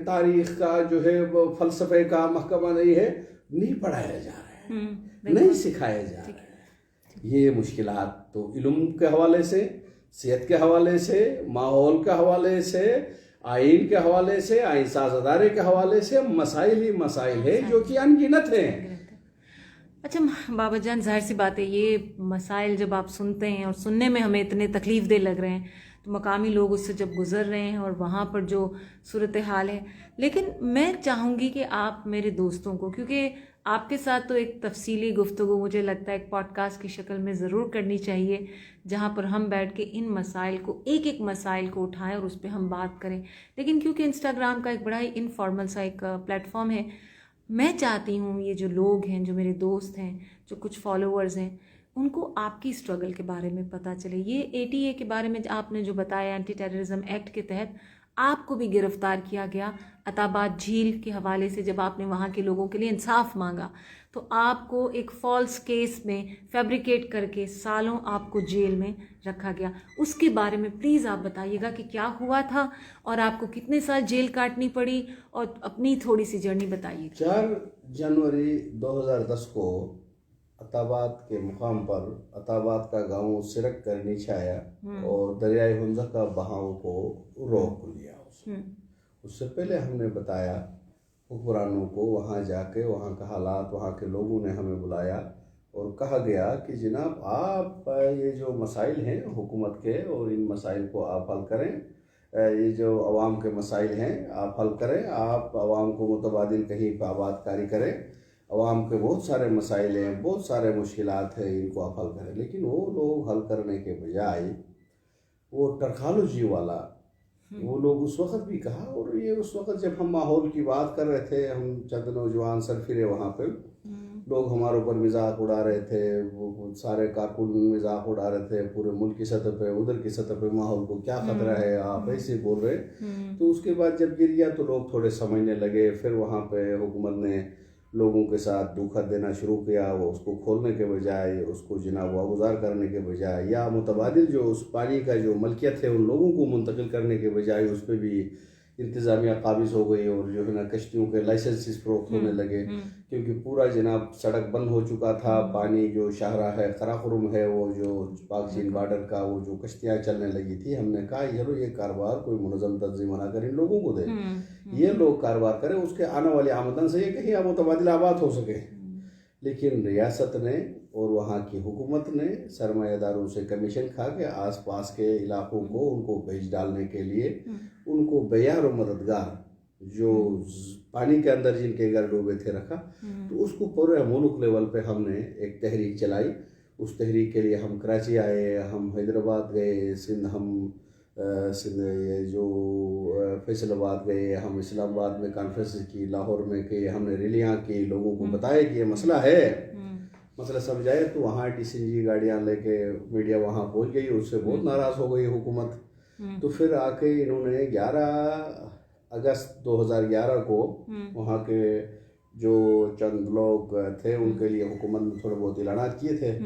تاریخ کا جو ہے وہ فلسفے کا محکمہ نہیں پڑھایا جا رہا ہے، نہیں سکھایا جا رہا ہے. یہ مشکلات تو علم کے حوالے سے، صحت کے حوالے سے، ماحول کے حوالے سے، آئین کے حوالے سے، آئین ساز ادارے کے حوالے سے مسائل ہی مسائل ہیں جو کہ ان گنت ہیں. اچھا بابا جان، ظاہر سی بات ہے یہ مسائل جب آپ سنتے ہیں اور سننے میں ہمیں اتنے تکلیف دہ لگ رہے ہیں تو مقامی لوگ اس سے جب گزر رہے ہیں اور وہاں پر جو صورتحال ہے، لیکن میں چاہوں گی کہ آپ میرے دوستوں کو، کیونکہ آپ کے ساتھ تو ایک تفصیلی گفتگو مجھے لگتا ہے ایک پوڈ کاسٹ کی شکل میں ضرور کرنی چاہیے، جہاں پر ہم بیٹھ کے ان مسائل کو، ایک ایک مسائل کو اٹھائیں اور اس پہ ہم بات کریں. لیکن کیونکہ انسٹاگرام کا ایک بڑا ہی انفارمل سا ایک پلیٹ فارم ہے، میں چاہتی ہوں یہ جو لوگ ہیں، جو میرے دوست ہیں، جو کچھ فالوورز ہیں، ان کو آپ کی اسٹرگل کے بارے میں پتہ چلے. یہ ATA کے بارے میں آپ نے جو بتایا، اینٹی ٹیررزم ایکٹ کے تحت آپ کو بھی گرفتار کیا گیا عطاباد جھیل کے حوالے سے. جب آپ نے وہاں کے لوگوں کے لیے انصاف مانگا تو آپ کو ایک فالس کیس میں فیبریکیٹ کر کے سالوں آپ کو جیل میں رکھا گیا. اس کے بارے میں پلیز آپ بتائیے گا کہ کیا ہوا تھا اور آپ کو کتنے سال جیل کاٹنی پڑی، اور اپنی تھوڑی سی جرنی بتائیے. 4 جنوری 2010 کو عطاباد کے مقام پر عطاباد کا گاؤں سرک کر نیچے آیا اور دریائے ہنزہ کا بہاؤ کو روک لیا. اس سے پہلے ہم نے بتایا حکمرانوں کو، وہاں جا کے وہاں کا حالات، وہاں کے لوگوں نے ہمیں بلایا اور کہا گیا کہ جناب آپ یہ جو مسائل ہیں حکومت کے، اور ان مسائل کو آپ حل کریں. یہ جو عوام کے مسائل ہیں آپ حل کریں، آپ عوام کو متبادل کہیں پہ آباد کاری کریں. عوام کے بہت سارے مسائل ہیں، بہت سارے مشکلات ہیں، ان کو آپ حل کریں. لیکن وہ لوگ حل کرنے کے بجائے وہ ٹرکالوجی والا، وہ لوگ اس وقت بھی کہا، اور یہ اس وقت جب ہم ماحول کی بات کر رہے تھے، ہم چند نوجوان سرفرے وہاں پہ، لوگ ہمارے اوپر مذاق اڑا رہے تھے، وہ سارے کارکن مذاق اڑا رہے تھے پورے ملک کی سطح پہ، ادھر کی سطح پہ ماحول کو کیا خطرہ ہے، آپ ایسے بول رہے. تو اس کے بعد جب گر گیا تو لوگ تھوڑے سمجھنے لگے. پھر وہاں پہ حکومت نے لوگوں کے ساتھ دھوکہ دینا شروع کیا. وہ اس کو کھولنے کے بجائے، اس کو جناب واگزار کرنے کے بجائے، یا متبادل جو اس پانی کا جو ملکیت ہے ان لوگوں کو منتقل کرنے کے بجائے، اس پہ بھی انتظامیہ قابض ہو گئی اور جو ہے نا کشتیوں کے لائسنسز فروخت ہونے لگے. کیونکہ پورا جناب سڑک بند ہو چکا تھا. پانی جو شاہراہ ہے، قراقرم ہے، وہ جو پاک چین بارڈر کا، وہ جو کشتیاں چلنے لگی تھی، ہم نے کہا یہ کاروبار کوئی منظم تنظیم بنا کر ان لوگوں کو دے، یہ لوگ کاروبار کریں، اس کے آنے والے آمدن سے یہ کہیں متبادل آباد ہو سکے. لیکن ریاست نے اور وہاں کی حکومت نے سرمایہ داروں سے کمیشن کھا کے آس پاس کے علاقوں کو ان کو بیچ ڈالنے کے لیے ان کو بیار و مددگار جو پانی کے اندر جن کے گھر ڈوبے تھے رکھا. تو اس کو پورے ملک لیول پہ ہم نے ایک تحریک چلائی. اس تحریک کے لیے ہم کراچی آئے، ہم حیدرآباد گئے، سندھ یہ جو فیصل آباد گئے، ہم اسلام آباد میں کانفرنس کی، لاہور میں کہ ہم نے ریلیاں کی، لوگوں کو بتایا کہ یہ مسئلہ ہے، مسئلہ سمجھائے. تو وہاں TCG گاڑیاں لے کے میڈیا وہاں پہنچ گئی، اس سے بہت ناراض ہو گئی حکومت. تو پھر آ کے انہوں نے 11 اگست 2011 کو وہاں کے جو چند لوگ تھے ان کے لیے حکومت نے تھوڑے بہت اعلانات کیے تھے.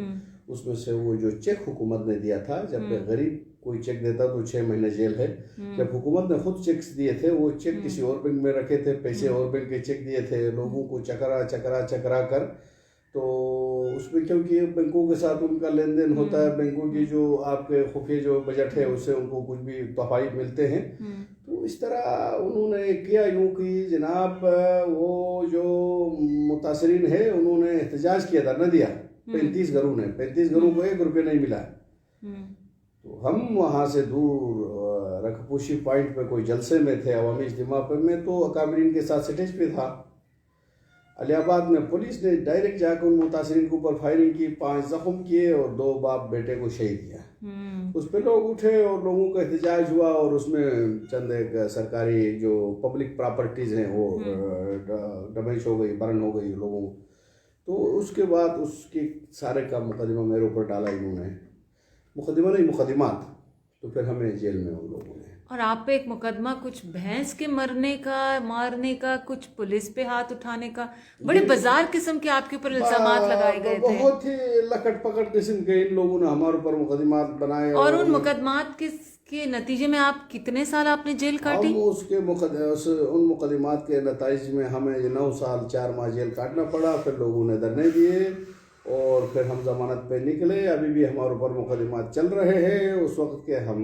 اس میں سے وہ جو چیک حکومت نے دیا تھا، جب کہ غریب کوئی چیک دیتا تو 6 مہینے جیل ہے. جب حکومت نے خود چیکس دیے تھے، وہ چیک کسی اور بینک میں رکھے تھے، پیسے اور بینک کے چیک دیے تھے لوگوں کو چکرا کر. تو اس میں کیونکہ بینکوں کے ساتھ ان کا لین دین ہوتا ہے، بینکوں کی جو آپ کے خفیہ جو بجٹ ہے اس سے ان کو کچھ بھی تحائف ملتے ہیں. تو اس طرح انہوں نے کیا یوں کہ جناب وہ جو متاثرین ہے انہوں نے احتجاج کیا، دھرنا دیا. 35 گھروں نے، 35 گھروں کو 1 روپے نہیں ملا. تو ہم وہاں سے دور رکھپوشی پوائنٹ پہ کوئی جلسے میں تھے، عوامی اجتماع پہ، میں تو اکابرین کے ساتھ سٹیج پہ تھا. علی آباد میں پولیس نے ڈائریکٹ جا کے ان متاثرین کے اوپر فائرنگ کی، 5 زخم کیے اور 2 باپ بیٹے کو شہید کیا. اس پہ لوگ اٹھے اور لوگوں کا احتجاج ہوا، اور اس میں چند ایک سرکاری جو پبلک پراپرٹیز ہیں وہ ڈیمیج ہو گئی، برن ہو گئی لوگوں. تو اس کے بعد اس کی سارے کا مقدمہ میرے اوپر ڈالا انہوں نے، مقدمہ نہیں مقدمات. تو پھر ہمیں جیل میں ان لوگوں نے. اور آپ پہ ایک مقدمہ کچھ بھینس کے مارنے کا، کچھ پولیس پہ ہاتھ اٹھانے کا، بڑے بازار قسم کے آپ کے اوپر الزامات لگائے گئے تھے. بہت ہی لکٹ پکڑ قسم کے ان لوگوں نے ہمارے اوپر مقدمات بنائے. اور ان مقدمات کے نتیجے میں آپ کتنے سال آپ نے جیل کاٹی؟ ہم اس کے ان مقدمات کے نتائج میں ہمیں 9 سال 4 ماہ جیل کاٹنا پڑا، پھر لوگوں نے دھرنے دیے اور پھر ہم ضمانت پہ نکلے. ابھی بھی ہمارے اوپر مقدمات چل رہے ہیں اس وقت کے، ہم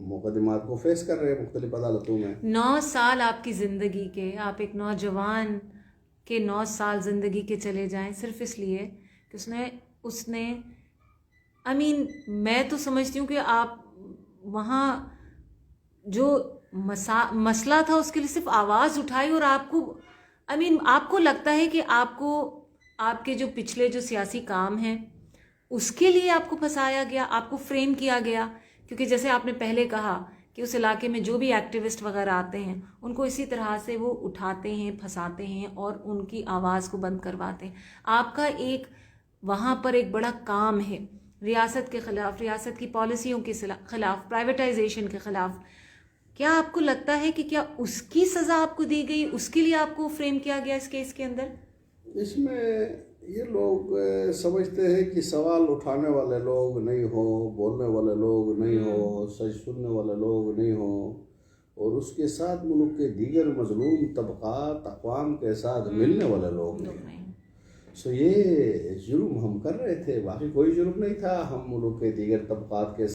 مقدمات کو فیس کر رہے ہیں مختلف عدالتوں میں. 9 سال آپ کی زندگی کے، آپ ایک نوجوان کے 9 سال زندگی کے چلے جائیں صرف اس لیے کہ اس نے میں تو سمجھتی ہوں کہ آپ وہاں جو مسئلہ تھا اس کے لیے صرف آواز اٹھائی، اور آپ کو آپ کو لگتا ہے کہ آپ کو آپ کے جو پچھلے جو سیاسی کام ہیں اس کے لیے آپ کو پھنسایا گیا، آپ کو فریم کیا گیا. کیونکہ جیسے آپ نے پہلے کہا کہ اس علاقے میں جو بھی ایکٹیوسٹ وغیرہ آتے ہیں ان کو اسی طرح سے وہ اٹھاتے ہیں، پھنساتے ہیں اور ان کی آواز کو بند کرواتے ہیں. آپ کا ایک وہاں پر ایک بڑا کام ہے ریاست کے خلاف، ریاست کی پالیسیوں کے خلاف، پرائیویٹائزیشن کے خلاف. کیا آپ کو لگتا ہے کہ کیا اس کی سزا آپ کو دی گئی، اس کے لیے آپ کو فریم کیا گیا اس کیس کے اندر؟ اس میں یہ لوگ سمجھتے ہیں کہ سوال اٹھانے والے لوگ نہیں ہوں، بولنے والے لوگ نہیں ہوں، سچ سننے والے لوگ نہیں ہوں، اور اس کے ساتھ ملک کے دیگر مظلوم طبقات اقوام کے ساتھ ملنے والے لوگ نہیں. سو یہ جرم ہم کر رہے تھے، باقی کوئی جرم نہیں تھا. ہم ملک کے دیگر طبقات کے